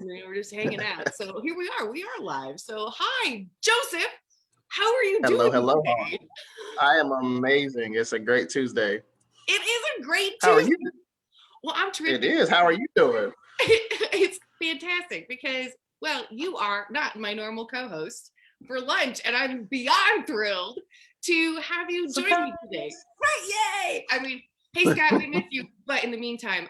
and we're just hanging out. So here we are live. So hi, Joseph. How are you doing today? I am amazing. It's a great Tuesday. It is a great Tuesday. How are you? Well, I'm terrific. It is. How are you doing? It's fantastic because, well, you are not my normal co-host for lunch, and I'm beyond thrilled to have you join me today. Right, yay! I mean, hey, Scott, we miss you. But in the meantime,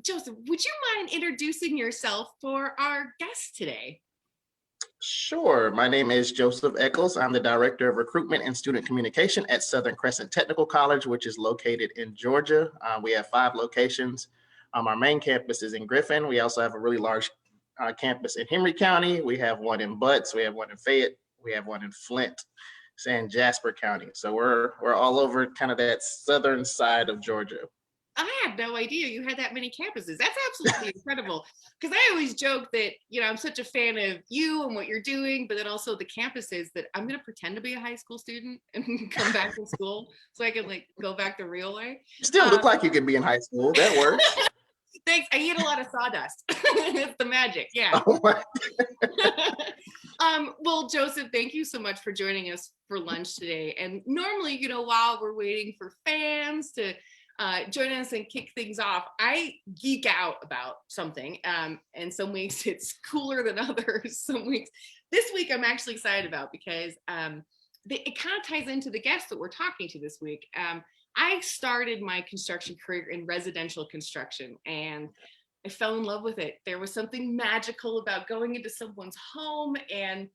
Joseph, would you mind introducing yourself for our guest today? Sure. My name is Joseph Eccles. I'm the Director of Recruitment and Student Communication at Southern Crescent Technical College, which is located in Georgia. We have 5 locations. Our main campus is in Griffin. We also have a really large campus in Henry County. We have one in Butts. We have one in Fayette. We have one in Flint and Jasper County. So we're all over kind of that southern side of Georgia. I had no idea you had that many campuses. That's absolutely incredible. Because I always joke that, I'm such a fan of you and what you're doing, but then also the campuses that I'm going to pretend to be a high school student and come back to school so I can go back the real way. You still look like you could be in high school. That works. Thanks. I eat a lot of sawdust. It's the magic. Yeah. Oh well, Joseph, thank you so much for joining us for lunch today. And normally, while we're waiting for fans to join us and kick things off, I geek out about something. And some weeks it's cooler than others. This week I'm actually excited about because it kind of ties into the guests that we're talking to this week. I started my construction career in residential construction and I fell in love with it. There was something magical about going into someone's home and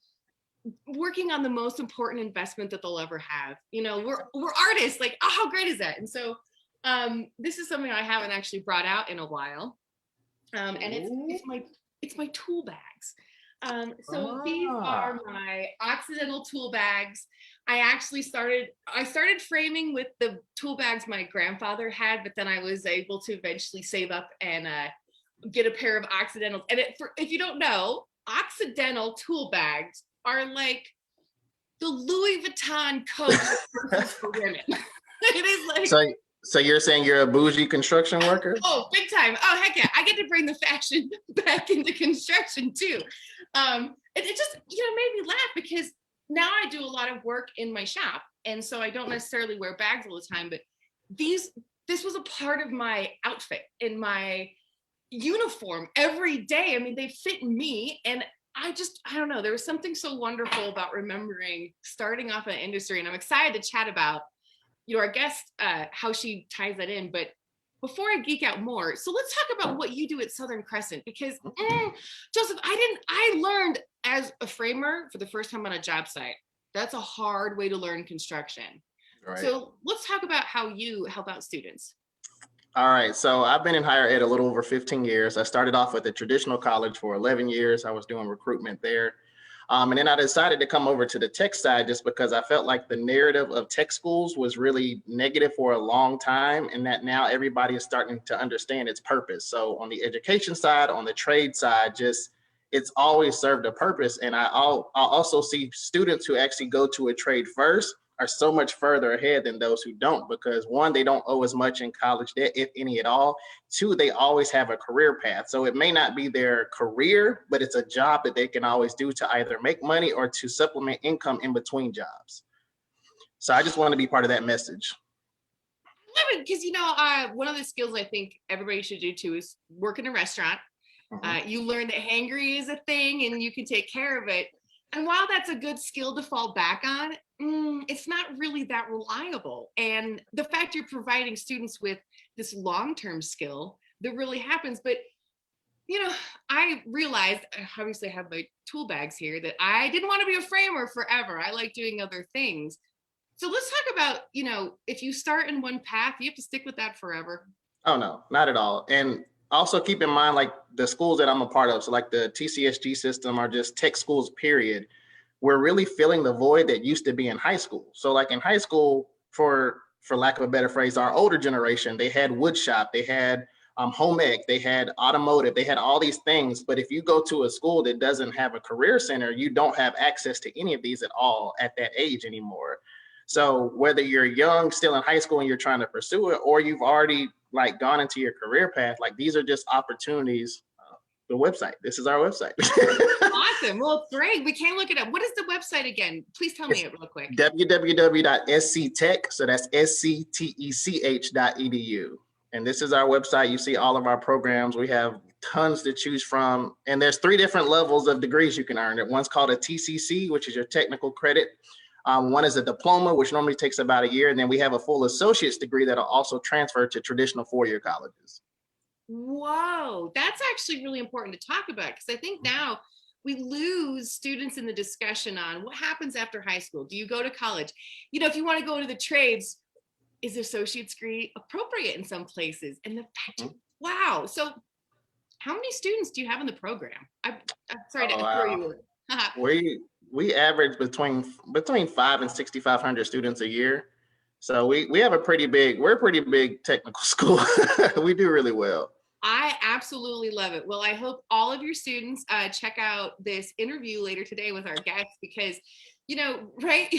working on the most important investment that they'll ever have. We're artists, how great is that? And so this is something I haven't actually brought out in a while. And it's my tool bags. These are my Occidental tool bags. I started framing with the tool bags my grandfather had, but then I was able to eventually save up and get a pair of Occidentals. And if you don't know, Occidental tool bags are like the Louis Vuitton coat for women. It is like. So you're saying you're a bougie construction worker? Oh, big time. Oh, heck yeah. I get to bring the fashion back into construction too. It just, made me laugh because now I do a lot of work in my shop. And so I don't necessarily wear bags all the time, but this was a part of my outfit in my uniform every day. I mean, they fit me. And I don't know, there was something so wonderful about remembering starting off an industry. And I'm excited to chat about our guest, how she ties that in. But before I geek out more, so let's talk about what you do at Southern Crescent, because Joseph, I learned as a framer for the first time on a job site. That's a hard way to learn construction. Right. So let's talk about how you help out students. All right. So I've been in higher ed a little over 15 years. I started off at the traditional college for 11 years. I was doing recruitment there. And then I decided to come over to the tech side just because I felt like the narrative of tech schools was really negative for a long time, and that now everybody is starting to understand its purpose. So on the education side, on the trade side, it's always served a purpose. And I also see students who actually go to a trade first are so much further ahead than those who don't, because 1, they don't owe as much in college debt, if any at all. 2, they always have a career path. So it may not be their career, but it's a job that they can always do to either make money or to supplement income in between jobs. So I just want to be part of that message. I love it because, one of the skills I think everybody should do too is work in a restaurant. You learn that hangry is a thing and you can take care of it. And while that's a good skill to fall back on, it's not really that reliable. And the fact you're providing students with this long-term skill that really happens. But, I realized, obviously I have my tool bags here, that I didn't want to be a framer forever. I like doing other things. So let's talk about, if you start in one path, you have to stick with that forever. Oh, no, not at all. And also keep in mind, like the schools that I'm a part of, so like the TCSG system are just tech schools, period. We're really filling the void that used to be in high school. So like in high school, for lack of a better phrase, our older generation, they had wood shop, they had home ec, they had automotive, they had all these things. But if you go to a school that doesn't have a career center, you don't have access to any of these at all at that age anymore. So whether you're young, still in high school and you're trying to pursue it, or you've already gone into your career path, these are just opportunities. the website. This is our website. Awesome. Well, great. We can't look it up. What is the website again? Please tell me it real quick. www.sctech, so that's sctech.edu. And this is our website. You see all of our programs. We have tons to choose from. And there's 3 different levels of degrees you can earn. One's called a TCC, which is your technical credit. One is a diploma, which normally takes about a year. And then we have a full associate's degree that'll also transfer to traditional 4-year colleges. Whoa, that's actually really important to talk about, because I think now we lose students in the discussion on what happens after high school. Do you go to college? You know, if you want to go into the trades, is associate's degree appropriate in some places? And the fact, wow. So how many students do you have in the program? I'm sorry to throw you in. We average between 5 and 6,500 students a year. So we have we're a pretty big technical school. We do really well. I absolutely love it. Well, I hope all of your students check out this interview later today with our guests, because, you know, right?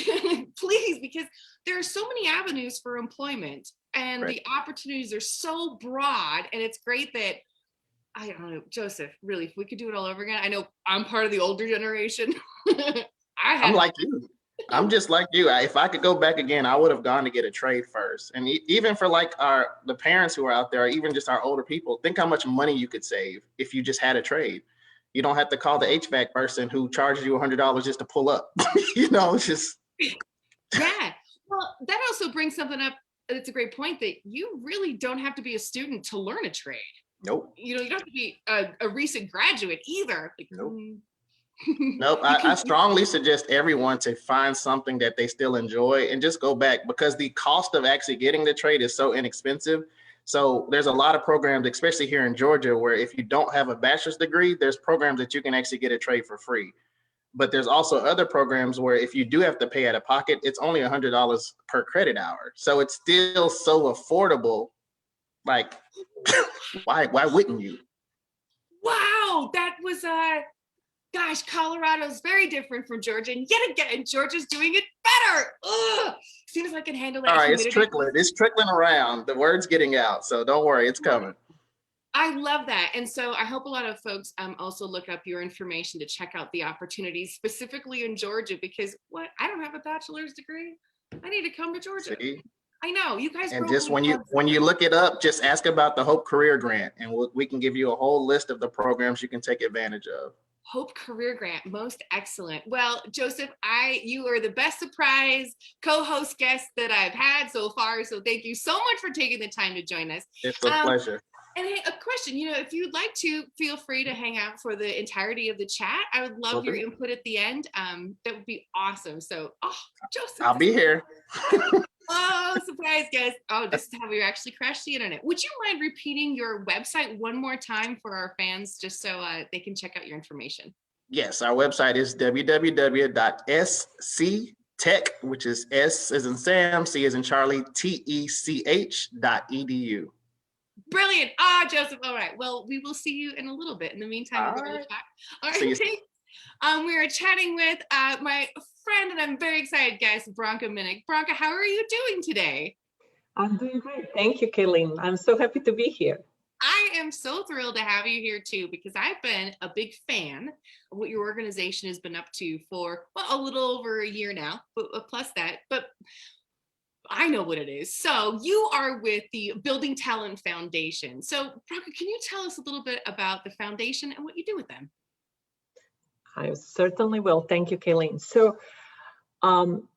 Please, because there are so many avenues for employment, and the opportunities are so broad. And it's great that, I don't know, Joseph, really, if we could do it all over again. I know I'm part of the older generation. I'm like you. I'm just like you. If I could go back again, I would have gone to get a trade first. And even for like the parents who are out there, or even just our older people, think how much money you could save if you just had a trade. You don't have to call the HVAC person who charges you $100 just to pull up. You know, it's just. Yeah. Well, that also brings something up. It's a great point that you really don't have to be a student to learn a trade. Nope. You know, you don't have to be a recent graduate either. Like, nope. Nope. I strongly suggest everyone to find something that they still enjoy and just go back, because the cost of actually getting the trade is so inexpensive. So there's a lot of programs, especially here in Georgia, where if you don't have a bachelor's degree, there's programs that you can actually get a trade for free. But there's also other programs where if you do have to pay out of pocket, it's only $100 per credit hour. So it's still so affordable. Like, why wouldn't you? Wow, that was gosh, Colorado's very different from Georgia, and yet again, Georgia's doing it better. Ugh. As soon as I can handle that. All right, it's trickling around. The word's getting out, so don't worry, it's coming. I love that. And so I hope a lot of folks also look up your information to check out the opportunities specifically in Georgia, because I don't have a bachelor's degree. I need to come to Georgia. See? I know you guys. And just when you look it up, just ask about the Hope Career Grant, and we can give you a whole list of the programs you can take advantage of. Hope Career Grant, most excellent. Well, Joseph, you are the best surprise co-host guest that I've had so far. So thank you so much for taking the time to join us. It's a pleasure. And hey, a question, you know, if you'd like to, feel free to hang out for the entirety of the chat. I would love your input at the end. That would be awesome. So, Joseph. I'll be here. Oh, surprise guest. Oh, this is how we actually crashed the internet. Would you mind repeating your website one more time for our fans, just so they can check out your information? Yes, our website is www.sctech, which is S as in Sam, C as in Charlie, TECH.edu. Brilliant. Joseph. All right. Well, we will see you in a little bit. In the meantime, we're going to chat. All right. We are chatting with my friend, and I'm very excited, guys, Branka Minic. Branka, how are you doing today? I'm doing great. Thank you, Kayleen. I'm so happy to be here. I am so thrilled to have you here too, because I've been a big fan of what your organization has been up to for a little over a year now, but plus that. But I know what it is. So you are with the Building Talent Foundation. So Branka, can you tell us a little bit about the foundation and what you do with them? I certainly will. Thank you, Kayleen. So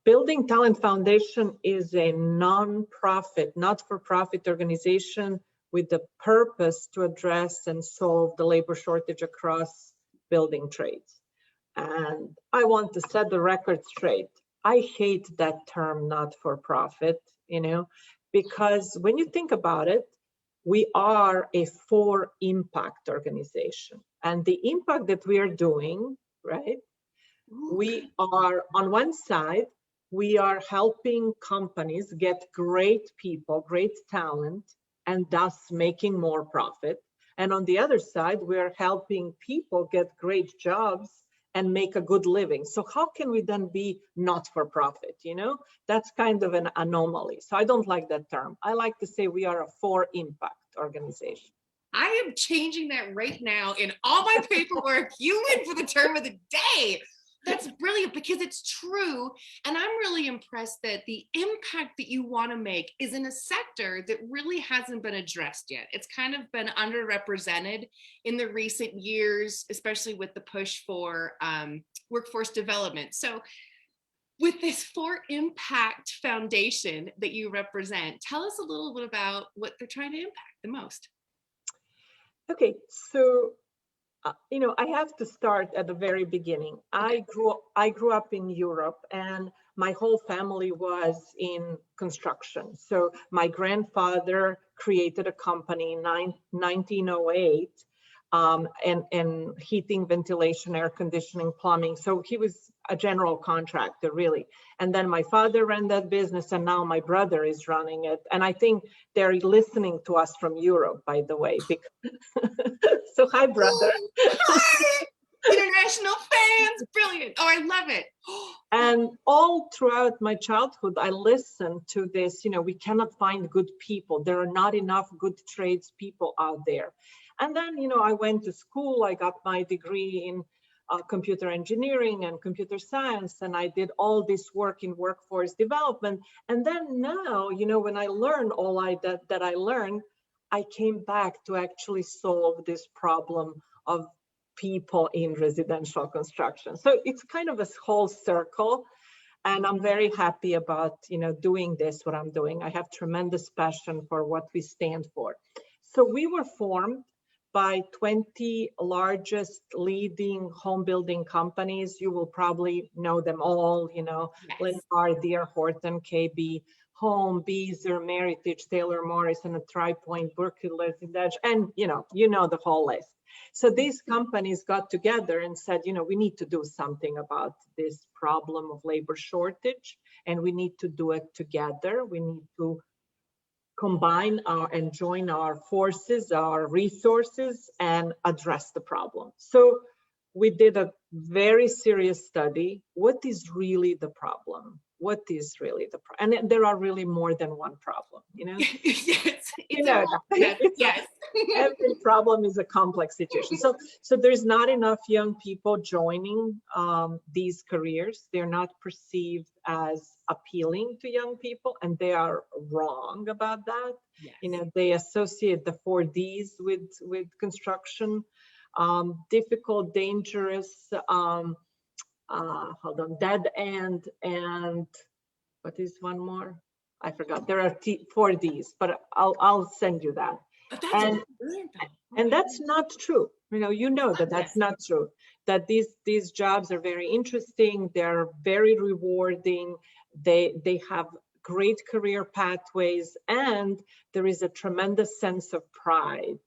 Building Talent Foundation is a non-profit, not-for-profit organization with the purpose to address and solve the labor shortage across building trades. And I want to set the record straight. I hate that term not-for-profit, because when you think about it, we are a for-impact organization. And the impact that we are doing, right? We are, on one side, we are helping companies get great people, great talent, and thus making more profit. And on the other side, we are helping people get great jobs and make a good living. So how can we then be not for profit? That's kind of an anomaly. So I don't like that term. I like to say we are a for impact organization. I am changing that right now in all my paperwork. You win for the term of the day. That's brilliant because it's true. And I'm really impressed that the impact that you want to make is in a sector that really hasn't been addressed yet. It's kind of been underrepresented in the recent years, especially with the push for workforce development. So with this For Impact Foundation that you represent, tell us a little bit about what they're trying to impact the most. Okay, so I have to start at the very beginning. Okay. I grew up in Europe, and my whole family was in construction. So my grandfather created a company in 1908, and heating, ventilation, air conditioning, plumbing. So he was a general contractor, really. And then my father ran that business, and now my brother is running it. And I think they're listening to us from Europe, by the way. So hi, brother. Hi, international fans, brilliant. Oh, I love it. And all throughout my childhood, I listened to this, we cannot find good people. There are not enough good tradespeople out there. And then, I went to school, I got my degree in computer engineering and computer science, and I did all this work in workforce development. And then now, when I learned all that I learned, I came back to actually solve this problem of people in residential construction. So it's kind of a whole circle, and I'm very happy about, doing this, what I'm doing. I have tremendous passion for what we stand for. So we were formed by 20 largest leading home building companies. You will probably know them all, Yes. Lennar, D.R. Horton, KB Home, Beazer, Meritage, Taylor Morrison, Tri Point, Burkett, and you know the whole list. So these companies got together and said, we need to do something about this problem of labor shortage, and we need to do it together. We need to combine and join our forces, our resources, and address the problem. So we did a very serious study. What is really the problem? What is really the problem? And there are really more than one problem, Yes. Yes. Every problem is a complex situation. So there's not enough young people joining these careers. They're not perceived as appealing to young people, and they are wrong about that. Yes. They associate the 4Ds with construction, difficult, dangerous, dead end, and what is one more? I forgot. There are 4Ds, but I'll send you that. And that's not true. That's not true. That these jobs are very interesting. They're very rewarding. They have great career pathways, and there is a tremendous sense of pride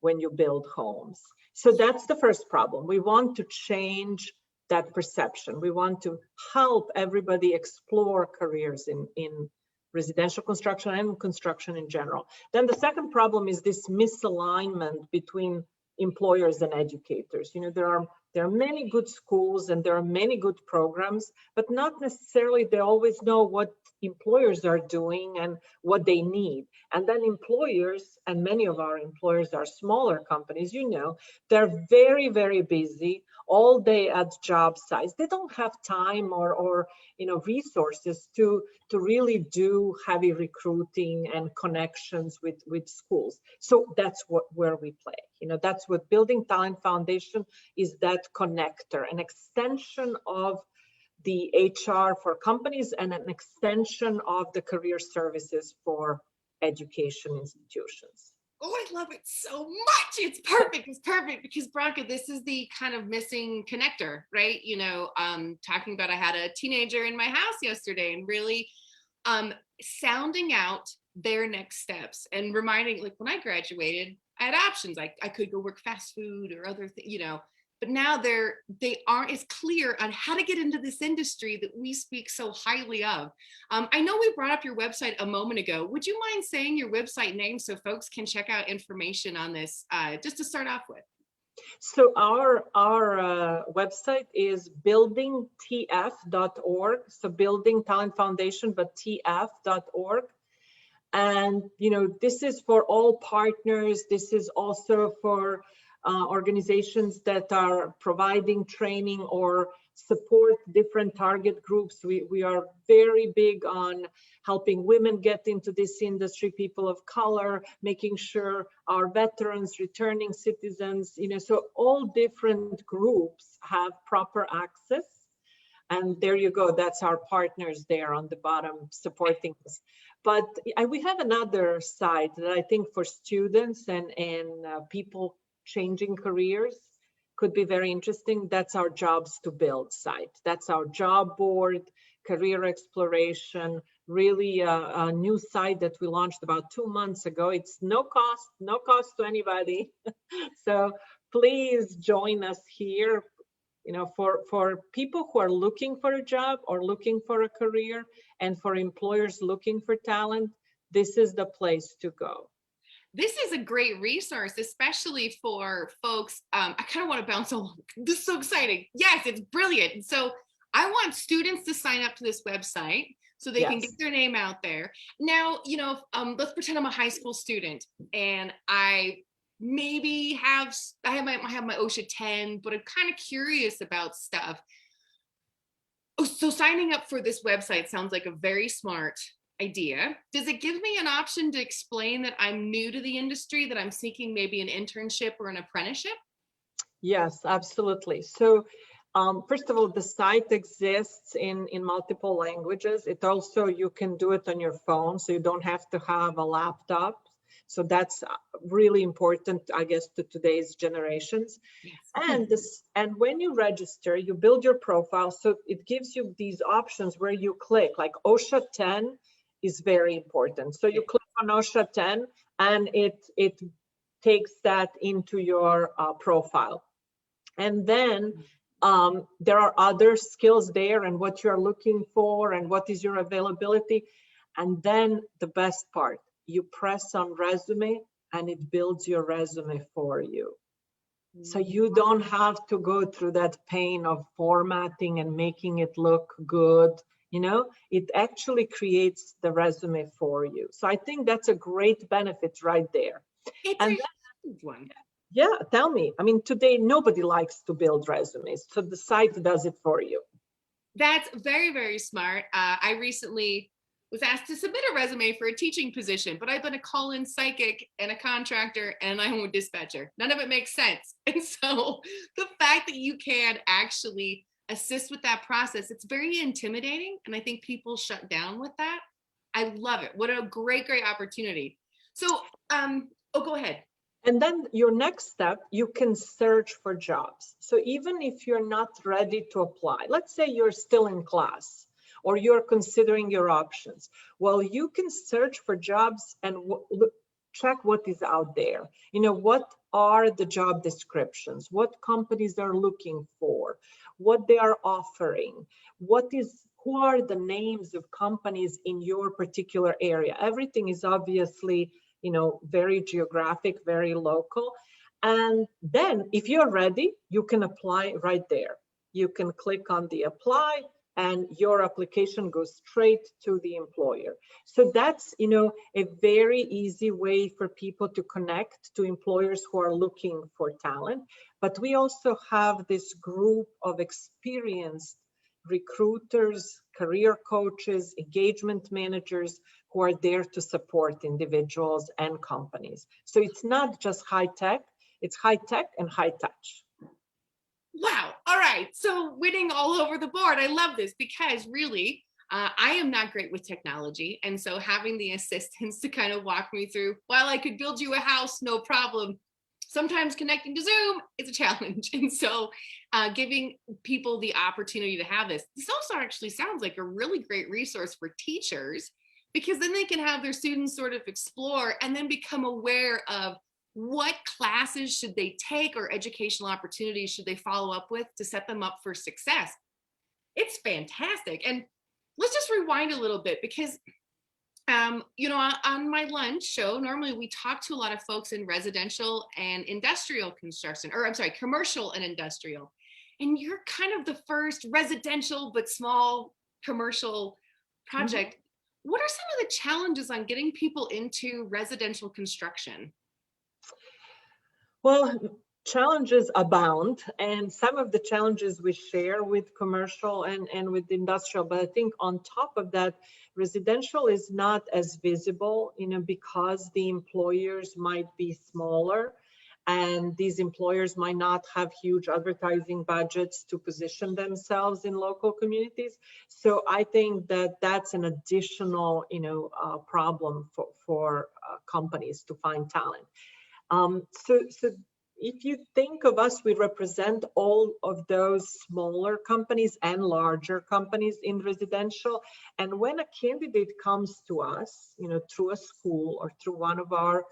when you build homes. So that's the first problem. We want to change that perception. We want to help everybody explore careers in residential construction and construction in general. Then the second problem is this misalignment between employers and educators. There are many good schools and there are many good programs, but not necessarily they always know what employers are doing and what they need. And then employers, and many of our employers are smaller companies, they're very, very busy all day at job sites. They don't have time or resources to really do heavy recruiting and connections with schools. So that's where we play. That's what Building Talent Foundation is, that connector, an extension of the HR for companies and an extension of the career services for education institutions. Oh, I love it so much. It's perfect. It's perfect because Branka, this is the kind of missing connector, right? Talking about, I had a teenager in my house yesterday and really sounding out their next steps and reminding, like when I graduated, I had options. I could go work fast food or other things, but now they aren't as clear on how to get into this industry that we speak so highly of. I know we brought up your website a moment ago. Would you mind saying your website name so folks can check out information on this, just to start off with? So our website is buildingtf.org. So Building Talent Foundation, but tf.org. And, this is for all partners. This is also for organizations that are providing training or support different target groups. We are very big on helping women get into this industry, people of color, making sure our veterans, returning citizens, so all different groups have proper access. And there you go, that's our partners there on the bottom supporting us. But we have another side that I think for students and people changing careers could be very interesting. That's our JobsToBuild site. That's our job board, career exploration, really a new site that we launched about 2 months ago. It's no cost to anybody. So please join us here. For people who are looking for a job or looking for a career, and for employers looking for talent, this is the place to go. This is a great resource, especially for folks. I kind of want to bounce along. This is so exciting. Yes, it's brilliant. So I want students to sign up to this website so they can get their name out there. Now, let's pretend I'm a high school student and I might have my OSHA 10, but I'm kind of curious about stuff. Oh, so signing up for this website sounds like a very smart idea. Does it give me an option to explain that I'm new to the industry, that I'm seeking maybe an internship or an apprenticeship? Yes, absolutely. So first of all, the site exists in multiple languages. It also, you can do it on your phone, so you don't have to have a laptop. So that's really important, I guess, to today's generations. Yes. And when you register, you build your profile. So it gives you these options where you click, like OSHA 10 is very important. So you click on OSHA 10 and it takes that into your profile. And then there are other skills there and what you're looking for and what is your availability. And then the best part, you press on resume and it builds your resume for you. So you don't have to go through that pain of formatting and making it look good. It actually creates the resume for you. So I think that's a great benefit right there. It's a huge one. Yeah, tell me. I mean, today nobody likes to build resumes, so the site does it for you. That's very, very smart. I recently was asked to submit a resume for a teaching position, but I've been a call-in psychic and a contractor and I'm a dispatcher. None of it makes sense. And so the fact that you can actually assist with that process, it's very intimidating. And I think people shut down with that. I love it. What a great, great opportunity. So, go ahead. And then your next step, you can search for jobs. So even if you're not ready to apply, let's say you're still in class, or you're considering your options. Well, you can search for jobs and check what is out there. What are the job descriptions? What companies are looking for? What they are offering? Who are the names of companies in your particular area? Everything is obviously, very geographic, very local. And then if you're ready, you can apply right there. You can click on the apply, and your application goes straight to the employer. So that's, a very easy way for people to connect to employers who are looking for talent. But we also have this group of experienced recruiters, career coaches, engagement managers who are there to support individuals and companies. So it's not just high tech, it's high tech and high touch. Wow. All right. So winning all over the board. I love this because really, I am not great with technology. And so having the assistants to kind of walk me through, while I could build you a house, no problem, sometimes connecting to Zoom is a challenge. And so giving people the opportunity to have this also actually sounds like a really great resource for teachers, because then they can have their students sort of explore and then become aware of what classes should they take or educational opportunities should they follow up with to set them up for success. It's fantastic. And let's just rewind a little bit because, on my lunch show, normally we talk to a lot of folks in residential and industrial construction, commercial and industrial. And you're kind of the first residential but small commercial project. What are some of the challenges on getting people into residential construction? Well, challenges abound, and some of the challenges we share with commercial and with industrial, but I think on top of that, residential is not as visible, because the employers might be smaller, and these employers might not have huge advertising budgets to position themselves in local communities. So I think that that's an additional, problem for companies to find talent. So if you think of us, we represent all of those smaller companies and larger companies in residential. And when a candidate comes to us, through a school or through one of our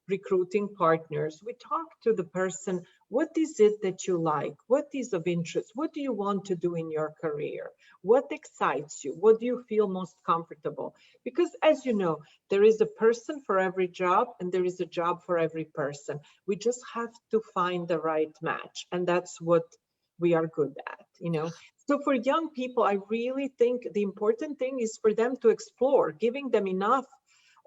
recruiting partners, we talk to the person, what is it that you like? What is of interest? What do you want to do in your career? What excites you? What do you feel most comfortable? Because as you know, there is a person for every job and there is a job for every person. We just have to find the right match. And that's what we are good at, So for young people, I really think the important thing is for them to explore, giving them enough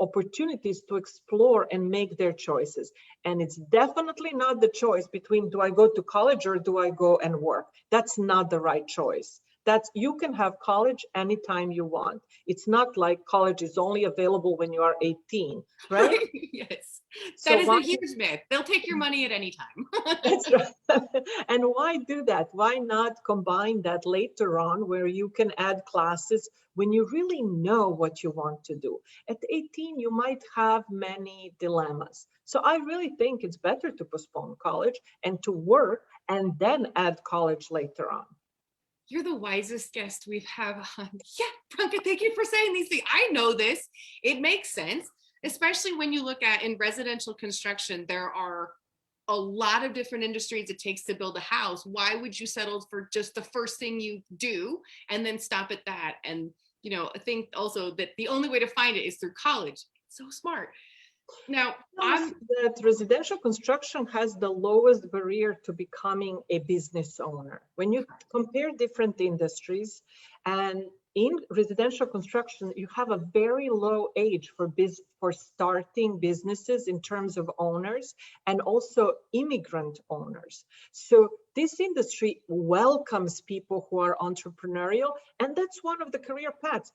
opportunities to explore and make their choices. And it's definitely not the choice between, do I go to college or do I go and work? That's not the right choice. You can have college anytime you want. It's not like college is only available when you are 18, right? Yes, So that is a huge myth. They'll take your money at any time. That's right. And why do that? Why not combine that later on where you can add classes when you really know what you want to do? At 18, you might have many dilemmas. So I really think it's better to postpone college and to work and then add college later on. You're the wisest guest we've had on. Yeah, Branka, thank you for saying these things. I know this. It makes sense, especially when you look at in residential construction, there are a lot of different industries it takes to build a house. Why would you settle for just the first thing you do and then stop at that? And, I think also that the only way to find it is through college. So smart. Now, that residential construction has the lowest barrier to becoming a business owner. When you compare different industries, and in residential construction, you have a very low age for starting businesses in terms of owners and also immigrant owners. So this industry welcomes people who are entrepreneurial, and that's one of the career paths.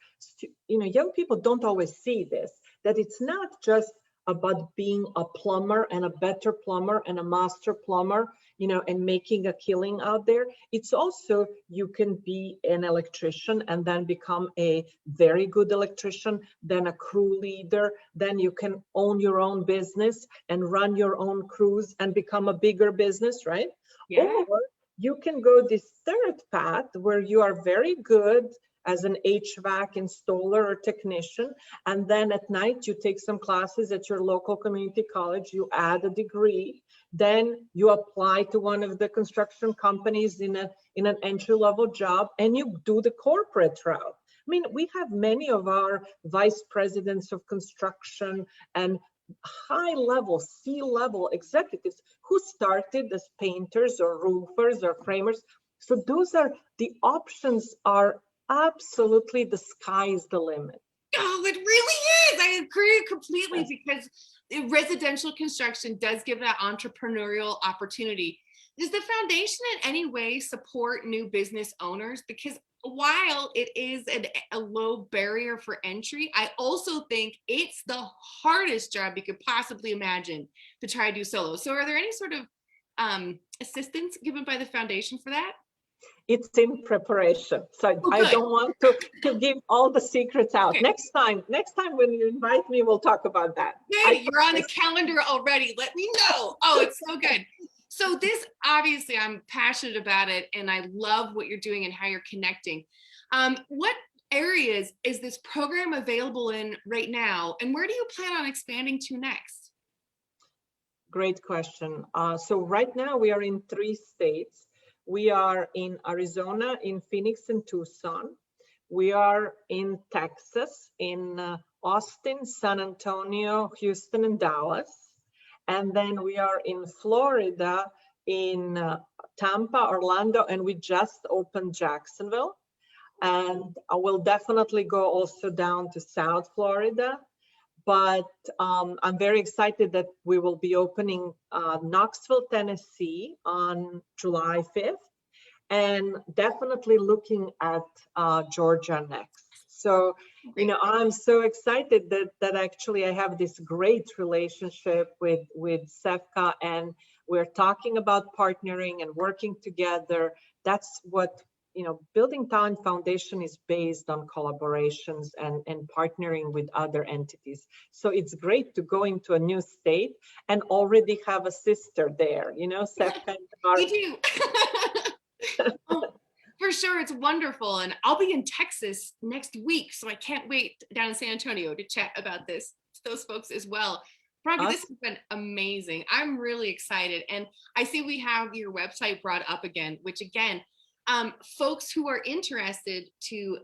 Young people don't always see this, that it's not just about being a plumber and a better plumber and a master plumber, and making a killing out there. It's also, you can be an electrician and then become a very good electrician, then a crew leader, then you can own your own business and run your own crews and become a bigger business, right? Yeah. Or you can go this third path where you are very good as an HVAC installer or technician, and then at night you take some classes at your local community college, you add a degree, then you apply to one of the construction companies in an entry-level job, and you do the corporate route. I mean, we have many of our vice presidents of construction and high-level, C-level executives who started as painters or roofers or framers. So those are, the options are absolutely, the sky's the limit. Oh, it really is. I agree completely, because residential construction does give that entrepreneurial opportunity. Does the foundation in any way support new business owners? Because while it is a low barrier for entry, I also think it's the hardest job you could possibly imagine to try to do solo. So are there any sort of assistance given by the foundation for that? It's in preparation. So I don't want to give all the secrets out. Okay. Next time when you invite me, we'll talk about that. Hey, you're on the calendar already. Let me know. Oh, it's so good. So this, obviously, I'm passionate about it, and I love what you're doing and how you're connecting. What areas is this program available in right now, and where do you plan on expanding to next? Great question. So right now we are in 3 states. We are in Arizona, in Phoenix and Tucson. We are in Texas, in Austin, San Antonio, Houston, and Dallas. And then we are in Florida, in Tampa, Orlando, and we just opened Jacksonville. And I will definitely go also down to South Florida. But I'm very excited that we will be opening Knoxville, Tennessee on July 5th, and definitely looking at Georgia next. So, you know, I'm so excited that actually I have this great relationship with SEFCA, and we're talking about partnering and working together. That's what, you know, Building Talent Foundation is based on collaborations and partnering with other entities. So it's great to go into a new state and already have a sister there, you know, SEFCA. We do. Oh, for sure, it's wonderful. And I'll be in Texas next week, so I can't wait down in San Antonio to chat about this to those folks as well. Branka, this has been amazing. I'm really excited. And I see we have your website brought up again, which again, folks who are interested to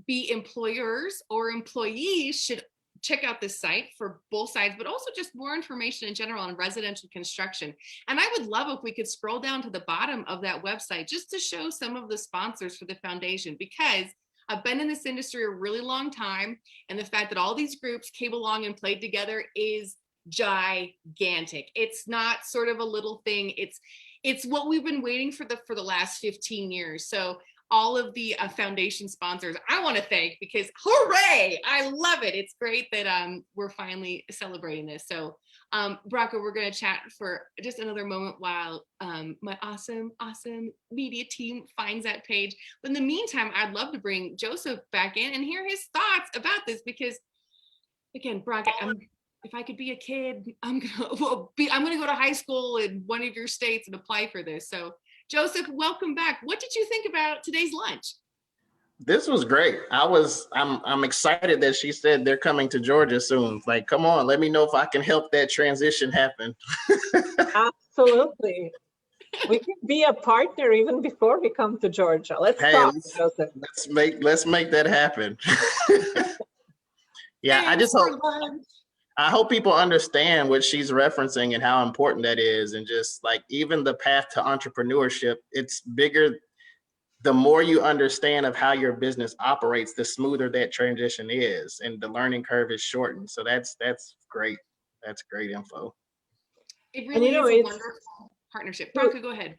be employers or employees should check out this site for both sides, but also just more information in general on residential construction. And I would love if we could scroll down to the bottom of that website just to show some of the sponsors for the foundation, because I've been in this industry a really long time, and the fact that all these groups came along and played together is gigantic. It's not sort of a little thing. It's what we've been waiting for the last 15 years. So all of the foundation sponsors, I want to thank, because hooray, I love it. It's great that we're finally celebrating this. So Branka, we're going to chat for just another moment while my awesome media team finds that page. But in the meantime, I'd love to bring Joseph back in and hear his thoughts about this, because again, Branka, if I could be a kid, I'm gonna go to high school in one of your states and apply for this. So Joseph, welcome back. What did you think about today's lunch? This was great. I'm excited that she said they're coming to Georgia soon. Like, come on, let me know if I can help that transition happen. Absolutely. We can be a partner even before we come to Georgia. Let's talk, Joseph. Let's make that happen. Yeah, I hope people understand what she's referencing and how important that is. And just like even the path to entrepreneurship, it's bigger. The more you understand of how your business operates, the smoother that transition is, and the learning curve is shortened. So that's great. That's great info. It really is a wonderful partnership. Branka, go ahead.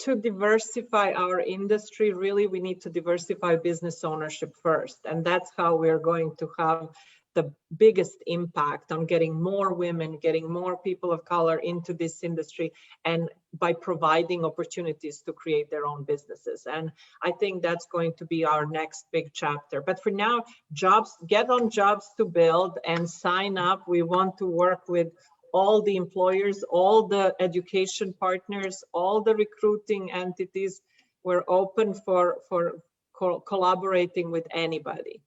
To diversify our industry, really, we need to diversify business ownership first. And that's how we're going to have the biggest impact on getting more women, getting more people of color into this industry, and by providing opportunities to create their own businesses. And I think that's going to be our next big chapter. But for now, get on JobsToBuild and sign up. We want to work with all the employers, all the education partners, all the recruiting entities. We're open for collaborating with anybody.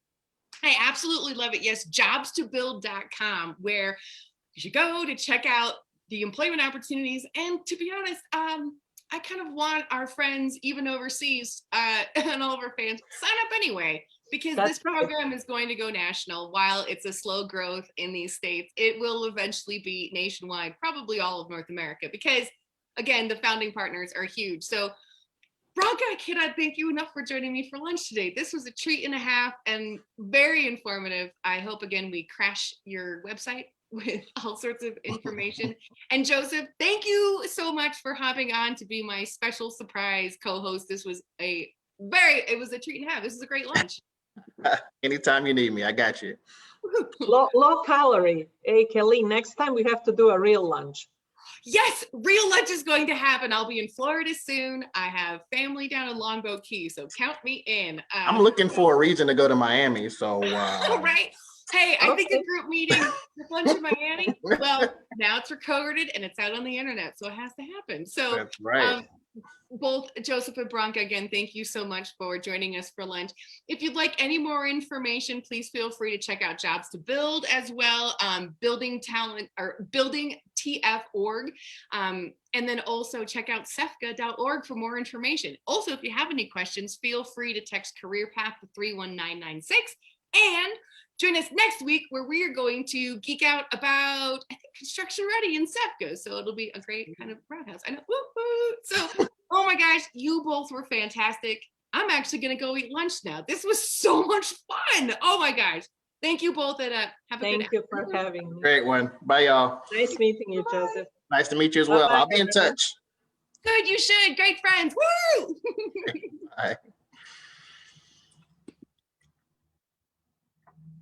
I absolutely love it. Yes, JobsToBuild.com, where you should go to check out the employment opportunities. And to be honest, I kind of want our friends, even overseas, and all of our fans, sign up anyway, because this program is going to go national. While it's a slow growth in these states, it will eventually be nationwide, probably all of North America, because again, the founding partners are huge. So Branka, I cannot thank you enough for joining me for lunch today. This was a treat and a half and very informative. I hope, again, we crash your website with all sorts of information. And Joseph, thank you so much for hopping on to be my special surprise co-host. This was it was a treat and a half. This is a great lunch. Anytime you need me, I got you. Low calorie. Hey, Kayleen, next time we have to do a real lunch. Yes, real lunch is going to happen. I'll be in Florida soon. I have family down in Longboat Key, so count me in. I'm looking for a reason to go to Miami, so. Right. Hey, I think a group meeting with lunch in Miami. Well, now it's recorded and it's out on the internet, so it has to happen. So that's right. Both Joseph and Branka, again, thank you so much for joining us for lunch. If you'd like any more information, please feel free to check out JobsToBuild as well, Building Talent or Building TF.org. And then also check out SEFCA.org for more information. Also, if you have any questions, feel free to text Career Path to 31996 and join us next week where we are going to geek out about, I think, construction ready in SEFCA. So it'll be a great kind of roundhouse. I know. Woo, woo. So, oh my gosh, you both were fantastic. I'm actually going to go eat lunch now. This was so much fun. Oh my gosh. Thank you both, and have a good Thank you for having me. Great one. Bye, y'all. Nice meeting you, Joseph. Nice to meet you as well. Bye-bye, I'll be in everyone. touch. Good, you should. Great friends. Woo!